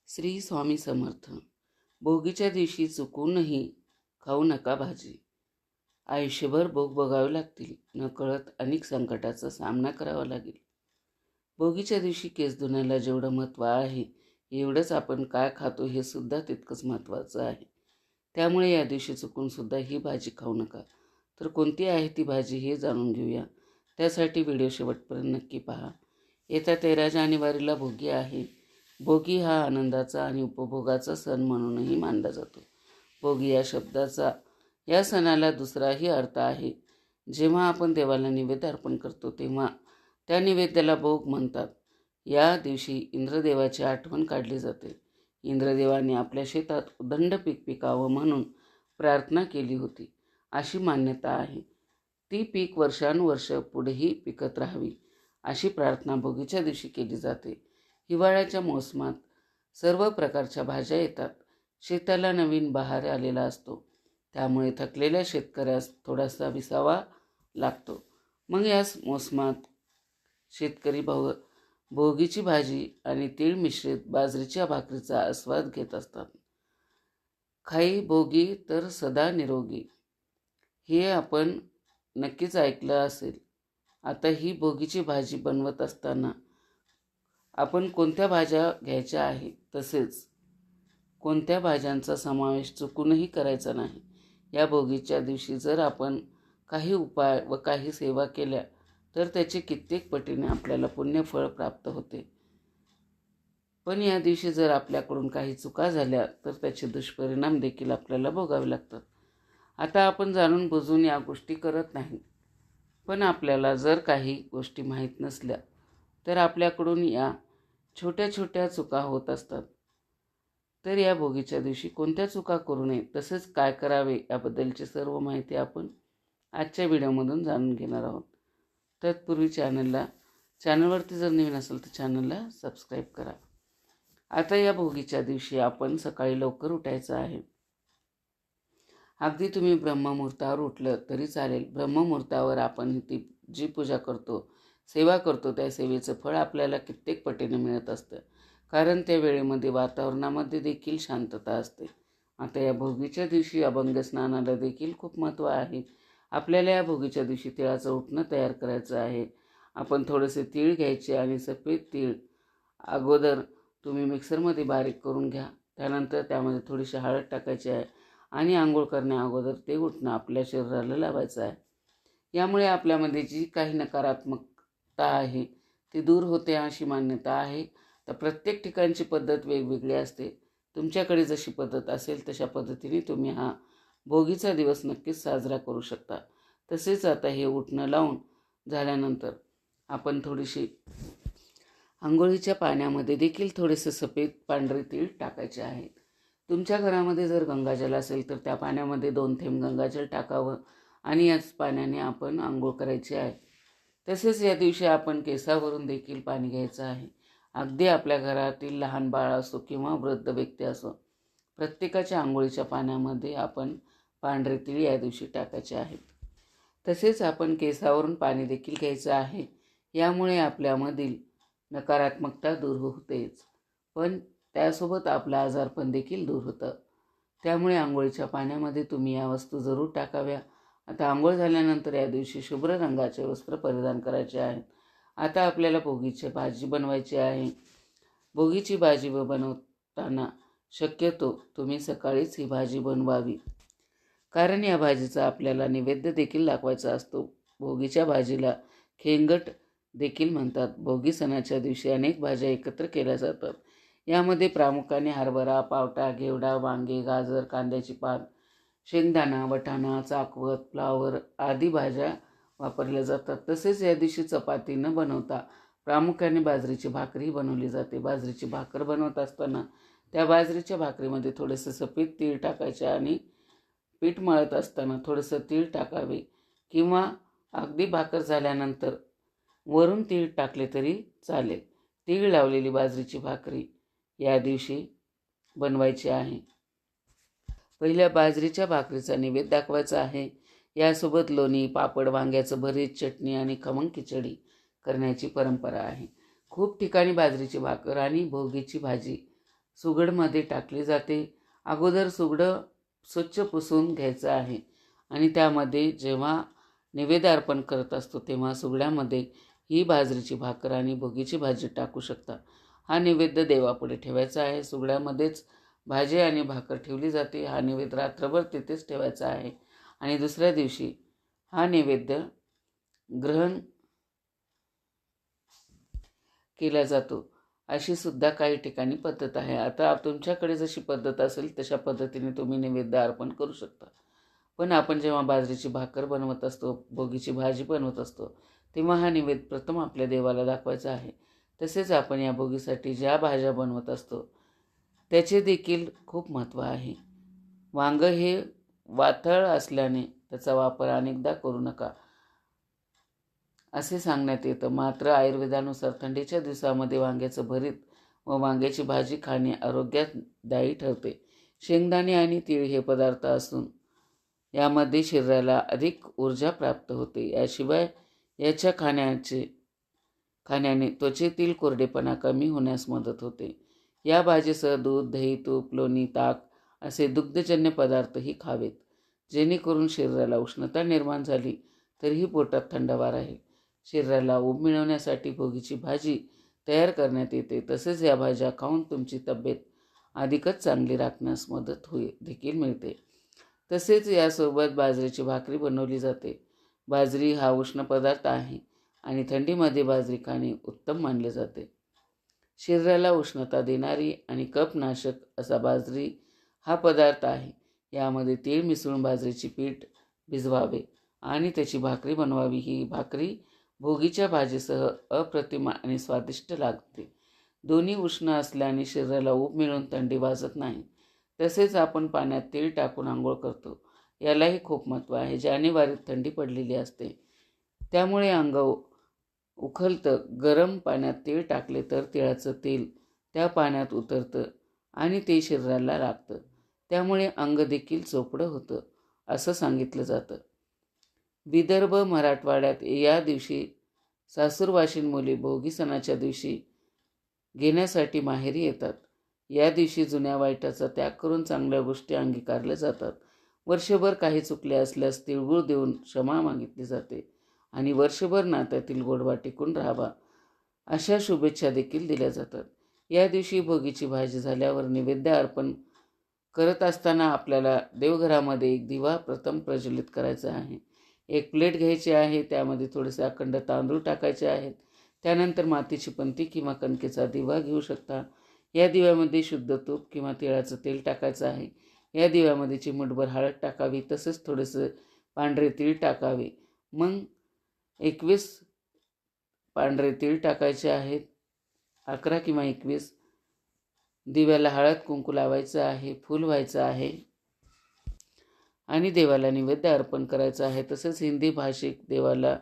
श्री स्वामी समर्थ. भोगीच्या दिवशी चुकूनही खाऊ नका भाजी. आयुष्यभर भोग बघावे लागतील. नकळत अनेक संकटाचा सामना करावा लागेल. भोगीच्या दिवशी केस धुण्याला जेवढं महत्त्व आहे, एवढंच आपण काय खातो हे सुद्धा तितकंच महत्त्वाचं आहे. त्यामुळे या दिवशी चुकून सुद्धा ही भाजी खाऊ नका. तर कोणती आहे ती भाजी हे जाणून घेऊया. त्यासाठी व्हिडिओ शेवटपर्यंत नक्की पहा. येत्या 13 जानेवारीला भोगी आहे. भोगी हा आनंदाचा आणि उपभोगाचा सण म्हणूनही मानला जातो. भोगी या शब्दाचा या सणाला दुसराही अर्थ आहे. जेव्हा आपण देवाला नैवेद्य अर्पण करतो तेव्हा त्या नैवेद्याला भोग म्हणतात. या दिवशी इंद्रदेवाची आठवण काढली जाते. इंद्रदेवाने आपल्या शेतात उदंड पीक पिकावं म्हणून प्रार्थना केली होती, अशी मान्यता आहे. ती पीक वर्षानुवर्ष पुढेही पिकत राहावी अशी प्रार्थना भोगीच्या दिवशी केली जाते. हिवाळ्याच्या मोसमात सर्व प्रकारच्या भाज्या येतात. शेताला नवीन बहार आलेला असतो. त्यामुळे थकलेल्या शेतकऱ्यास थोडासा विसावा लागतो. मग याच मोसमात शेतकरी भोगीची भाजी आणि तीळ मिश्रित बाजरीच्या भाकरीचा आस्वाद घेत असतात. खाई भोगी तर सदा निरोगी, हे आपण नक्कीच ऐकलं असेल. आता ही भोगीची भाजी बनवत असताना आपण कोणत्या भाज्या घ्यायच्या आहे, तसेच कोणत्या भाज्यांचा समावेश चुकूनही करायचा नाही. या भोगीच्या दिवशी जर आपण काही उपाय व काही सेवा केल्या तर त्याचे कित्येक पटीने आपल्याला पुण्यफळ प्राप्त होते. पण या दिवशी जर आपल्याकडून काही चुका झाल्या तर त्याचे दुष्परिणाम देखील आपल्याला भोगावे लागतात. आता आपण जाणून बुजून या गोष्टी करत नाही, पण आपल्याला जर काही गोष्टी माहीत नसल्या तर आपल्याकडून या छोट्या छोट्या चुका होत असतात. तर या भोगीच्या दिवशी कोणत्या चुका करू नये, तसेच काय करावे याबद्दलची सर्व माहिती आपण आजच्या व्हिडिओमधून जाणून घेणार आहोत. तत्पूर्वी चॅनलवरती जर नवीन असेल तर चॅनलला सबस्क्राईब करा. आता या भोगीच्या दिवशी आपण सकाळी लवकर उठायचं आहे. अगदी तुम्ही ब्रह्ममुहूर्तावर उठलं तरी चालेल. ब्रह्ममुहूर्तावर आपण ती जी पूजा करतो, सेवा करतो, त्या सेवेचं फळ आपल्याला कित्येक पटीने मिळत असतं. कारण त्या वेळेमध्ये वातावरणामध्ये देखील शांतता असते. आता या भोगीच्या दिवशी अभंग स्नानाला देखील खूप महत्त्व आहे. आपल्याला या भोगीच्या दिवशी तिळाचं उटणं तयार करायचं आहे. आपण थोडेसे तीळ घ्यायचे आणि सफेद तीळ अगोदर तुम्ही मिक्सरमध्ये बारीक करून घ्या. त्यानंतर त्यामध्ये थोडीशी हळद टाकायची आहे आणि आंघोळ करण्या अगोदर ते उटणं आपल्या शरीराला लावायचं आहे. यामुळे आपल्यामध्ये जी काही नकारात्मकता आहे ती दूर होते अशी मान्यता आहे. तर प्रत्येक ठिकाणची पद्धत वेगवेगळी असते. तुमच्याकडे जशी पद्धत असेल तशा पद्धतीने तुम्ही हा भोगीचा दिवस नक्कीच साजरा करू शकता. तसेच आता हे उटणं लावून झाल्यानंतर आपण थोडीशी आंघोळीच्या पाण्यामध्ये देखील थोडेसे सफेद पांढरे तीळ टाकायचे आहेत. तुमच्या घरामध्ये जर गंगाजल असेल तर त्या पाण्यामध्ये 2 थेंब गंगाजल टाकावं आणि याच पाण्याने आपण आंघोळ करायची आहे. तसेच या दिवशी आपण केसावरून देखील पाणी घ्यायचं आहे. अगदी आपल्या घरातील लहान बाळ असो किंवा वृद्ध व्यक्ती असो, प्रत्येकाच्या आंघोळीच्या पाण्यामध्ये आपण पांढरे तीळ या दिवशी टाकायचे आहेत. तसेच आपण केसावरून पाणी देखील घ्यायचं आहे. यामुळे आपल्यामधील नकारात्मकता दूर होतेच, पण त्यासोबत आपलं आजारपण देखील दूर होतं. त्यामुळे आंघोळीच्या पाण्यामध्ये तुम्ही या वस्तू जरूर टाकाव्या. आता आंघोळ झाल्यानंतर या दिवशी शुभ्र रंगाचे वस्त्र परिधान करायचे आहेत. आता आपल्याला भोगीची भाजी बनवायची आहे. भोगीची भाजी बनवताना शक्यतो तुम्ही सकाळीच ही भाजी बनवावी, कारण या भाजीचा आपल्याला नैवेद्य देखील दाखवायचा असतो. भोगीच्या भाजीला खेंगट देखील म्हणतात. भोगी सणाच्या दिवशी अनेक भाज्या एकत्र केल्या जातात. यामध्ये प्रामुख्याने हरभरा, पावटा, घेवडा, वांगे, गाजर, कांद्याची पात, शेंगदाणा, वाटाणा, चाकवत, फ्लावर आदी भाज्या वापरल्या जातात. तसेच या दिवशी चपाती न बनवता प्रामुख्याने बाजरीची भाकरी बनवली जाते. बाजरीची भाकर बनवत असताना त्या बाजरीच्या भाकरीमध्ये थोडेसे सफेद तीळ टाकायचे आणि पीठ मळत असताना थोडंसं तीळ टाकावे, किंवा अगदी भाकर झाल्यानंतर वरून तीळ टाकले तरी चालेल. तीळ लावलेली बाजरीची भाकरी या दिवशी बनवायची आहे. पहिल्या बाजरीच्या भाकरीचा नैवेद्य दाखवायचा आहे. यासोबत लोणी, पापड, वांग्याचं भरीत, चटणी आणि खमंग खिचडी करण्याची परंपरा आहे. खूप ठिकाणी बाजरीची भाकर आणि भोगीची भाजी सुगडमध्ये टाकली जाते. अगोदर सुगडं स्वच्छ पुसून घ्यायचं आहे आणि त्यामध्ये जेव्हा नैवेद्य अर्पण करत असतो तेव्हा सुगड्यामध्ये ही बाजरीची भाकर आणि भोगीची भाजी टाकू शकता. हा नैवेद्य देवापुढे ठेवायचा आहे. सुगड्यामध्येच भाजी आणि भाकर ठेवली जाते. हा नैवेद्य रात्रभर तिथेच ठेवायचा आहे आणि दुसऱ्या दिवशी हा नैवेद्य ग्रहण केला जातो. अशी सुद्धा काही ठिकाणी पद्धत आहे. आता तुमच्याकडे जशी पद्धत असेल तशा पद्धतीने तुम्ही नैवेद्य अर्पण करू शकता. पण आपण जेव्हा बाजरीची भाकर बनवत असतो, भोगीची भाजी बनवत असतो, तेव्हा हा नैवेद्य प्रथम आपल्या देवाला दाखवायचा आहे. तसेच आपण या भोगीसाठी ज्या भाज्या बनवत असतो त्याचे देखील खूप महत्त्व आहे. वांग हे वातळ असल्याने त्याचा वापर अनेकदा करू नका असे सांगण्यात येतं. मात्र आयुर्वेदानुसार थंडीच्या दिवसामध्ये वांग्याचं भरीत व वांग्याची भाजी खाणे आरोग्यदायी ठरते. शेंगदाणे आणि तीळ हे पदार्थ असून यामध्ये शरीराला अधिक ऊर्जा प्राप्त होते. याशिवाय याच्या खाण्याने त्वचेतील कोरडेपणा कमी होण्यास मदत होते. या भाजीसह दूध, दही, तूप, लोणी, ताक असे दुग्धजन्य पदार्थही खावेत, जेणेकरून शरीराला उष्णता निर्माण झाली तरीही पोटात थंडावा राहील. शरीराला ऊब मिळवण्यासाठी भोगीची भाजी तयार करण्यात येते. तसेच या भाज्या खाऊन तुमची तब्येत अधिकच चांगली राखण्यास मदत देखील मिळते. तसेच यासोबत बाजरीची भाकरी बनवली जाते. बाजरी हा उष्ण पदार्थ आहे आणि थंडीमध्ये बाजरी खाणे उत्तम मानले जाते. शरीराला उष्णता देणारी आणि कफनाशक असा बाजरी हा पदार्थ आहे. यामध्ये तीळ मिसळून बाजरीची पीठ भिजवावे आणि त्याची भाकरी बनवावी. ही भाकरी भोगीच्या भाजीसह अप्रतिम आणि स्वादिष्ट लागते. दोन्ही उष्ण असल्याने शरीराला ऊब मिळून थंडी वाजत नाही. तसेच आपण पाण्यात तीळ टाकून आंघोळ करतो, यालाही खूप महत्त्व आहे. जानेवारीत थंडी पडलेली असते, त्यामुळे अंग उखलतं. गरम पाण्यात तीळ टाकले तर तिळाचं तेल त्या पाण्यात उतरतं आणि ते शरीराला लागतं. त्यामुळे अंग देखील चोपडं होतं असं सांगितलं जातं. विदर्भ, मराठवाड्यात या दिवशी सासूरवाशीण मुली भोगी सणाच्या दिवशी घेण्यासाठी माहेरी येतात. या दिवशी जुन्या वाईटाचा त्याग करून चांगल्या गोष्टी अंगीकारल्या जातात. वर्षभर काही चुकले असल्यास तिळगुळ देऊन क्षमा मागितली जाते आणि वर्षभर नात्यातील गोडवा टिकून राहावा अशा शुभेच्छा देखील दिल्या जातात. या दिवशी भोगीची भाजी झाल्यावर नैवेद्य अर्पण करत असताना आपल्याला देवघरामध्ये एक दिवा प्रथम प्रज्वलित करायचा आहे. एक प्लेट घ्यायची आहे, त्यामध्ये थोडेसे अखंड तांदूळ टाकायचे आहेत. त्यानंतर मातीची पंती किंवा कणकेचा दिवा घेऊ शकता. या दिव्यामध्ये शुद्ध तूप किंवा तिळाचं तेल टाकायचं आहे. या दिव्यामध्ये चिमूटभर हळद टाकावी, तसेच थोडेसे पांढरे तीळ टाकावे. मग 21 पांढरे तीळ टाकायचे आहेत. 11 किंवा 21 दिव्याला हळद कुंकू लावायचं आहे, फूल व्हायचं आहे आणि देवाला नैवेद्य अर्पण करायचं आहे. तसेच हिंदी भाषिक देवाला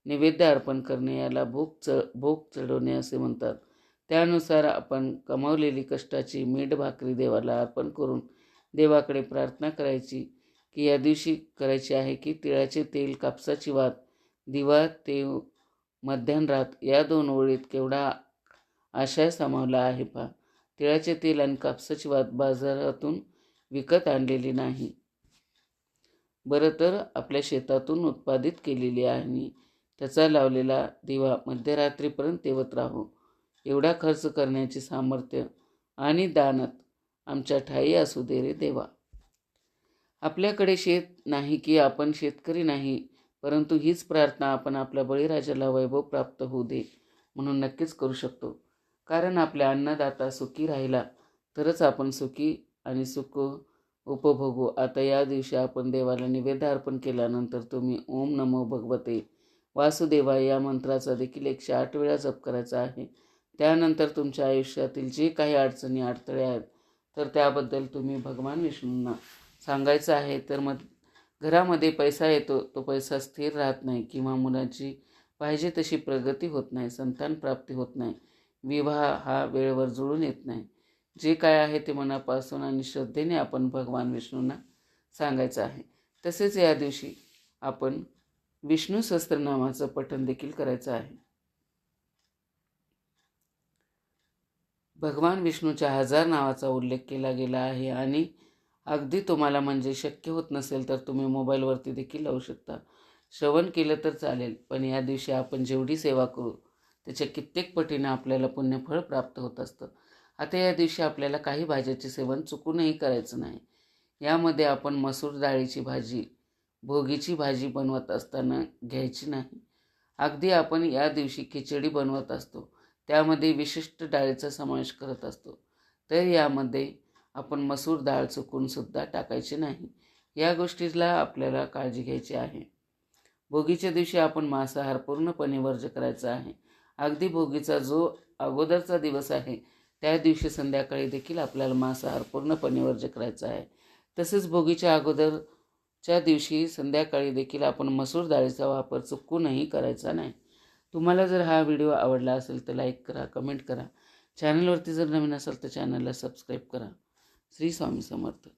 नैवेद्य अर्पण करणे याला भोग चढवणे असे म्हणतात. त्यानुसार आपण कमावलेली कष्टाची मीठ भाकरी देवाला अर्पण करून देवाकडे प्रार्थना करायची की या दिवशी करायची आहे की तिळाचे तेल, कापसाची वात, दिवा ते मध्यान रात या 2 ओळीत केवढा आशय सामावला आहे पहा. तिळाचे तेल आणि कापसाची वात बाजारातून विकत आणलेली नाही, बरं तर आपल्या शेतातून उत्पादित केलेली आहे आणि त्याचा लावलेला दिवा मध्यरात्रीपर्यंत तेवत राहो. एवढा खर्च करण्याचे सामर्थ्य आणि दानत आमच्या ठाई असू दे रे देवा. आपल्याकडे शेत नाही की आपण शेतकरी नाही, परंतु हीच प्रार्थना आपण आपल्या बळीराजाला वैभव प्राप्त होऊ दे म्हणून नक्कीच करू शकतो. कारण आपल्या अन्नदाता सुखी राहिला तरच आपण सुखी आणि सुख उपभोगू. आता या दिवशी आपण देवाला नैवेद्य अर्पण केल्यानंतर तुम्ही ओम नमो भगवते वासुदेवाय या मंत्राचा देखील 108 वेळा जप करायचा आहे. त्यानंतर तुमच्या आयुष्यातील जे काही अडचणी अडथळे आहेत तर त्याबद्दल तुम्ही भगवान विष्णूंना सांगायचं आहे. तर मग घरामध्ये पैसा येतो, तो पैसा स्थिर राहत नाही किंवा मुलाची पाहिजे तशी प्रगती होत नाही, संतान प्राप्ती होत नाही, विवाह हा वेळेवर जुळून येत नाही. जे काय आहे ते मनापासून आणि श्रद्धेने आपण भगवान विष्णूंना सांगायचं आहे. तसेच या दिवशी आपण विष्णू सहस्त्रनामाचं पठण देखील करायचं आहे. भगवान विष्णूच्या 1000 नावाचा उल्लेख केला गेला आहे आणि अगदी तुम्हाला म्हणजे शक्य होत नसेल तर तुम्ही मोबाईलवरती देखील लावू शकता. श्रवण केलं तर चालेल, पण या दिवशी आपण जेवढी सेवा करू त्याच्या कित्येक पटीनं आपल्याला पुण्यफळ प्राप्त होत असतं. आता या दिवशी आपल्याला काही भाज्याचे सेवन चुकूनही करायचं नाही. यामध्ये आपण मसूर डाळीची भाजी, भोगीची भाजी बनवत असताना घ्यायची नाही. अगदी आपण या दिवशी खिचडी बनवत असतो, त्यामध्ये विशिष्ट डाळीचा समावेश करत असतो, तर यामध्ये आपण मसूर डाळ चुकूनसुद्धा टाकायची नाही. या गोष्टीला आपल्याला काळजी घ्यायची आहे. भोगीच्या दिवशी आपण मांसाहार पूर्णपणे वर्ज्य करायचा आहे. अगदी भोगीचा जो अगोदरचा दिवस आहे त्या दिवशी संध्याकाळी देखील आपल्याला मांसाहार पूर्णपणे वर्ज्य करायचा आहे. तसेच भोगीच्या अगोदरच्या दिवशी संध्याकाळी देखील आपण मसूर डाळीचा वापर चुकूनही करायचा नाही. तुम्हाला जर हा व्हिडिओ आवडला असेल तर लाईक करा, कमेंट करा. चॅनलवरती जर नवीन असाल तर चॅनलला सबस्क्राईब करा. श्री स्वामी समर्थ.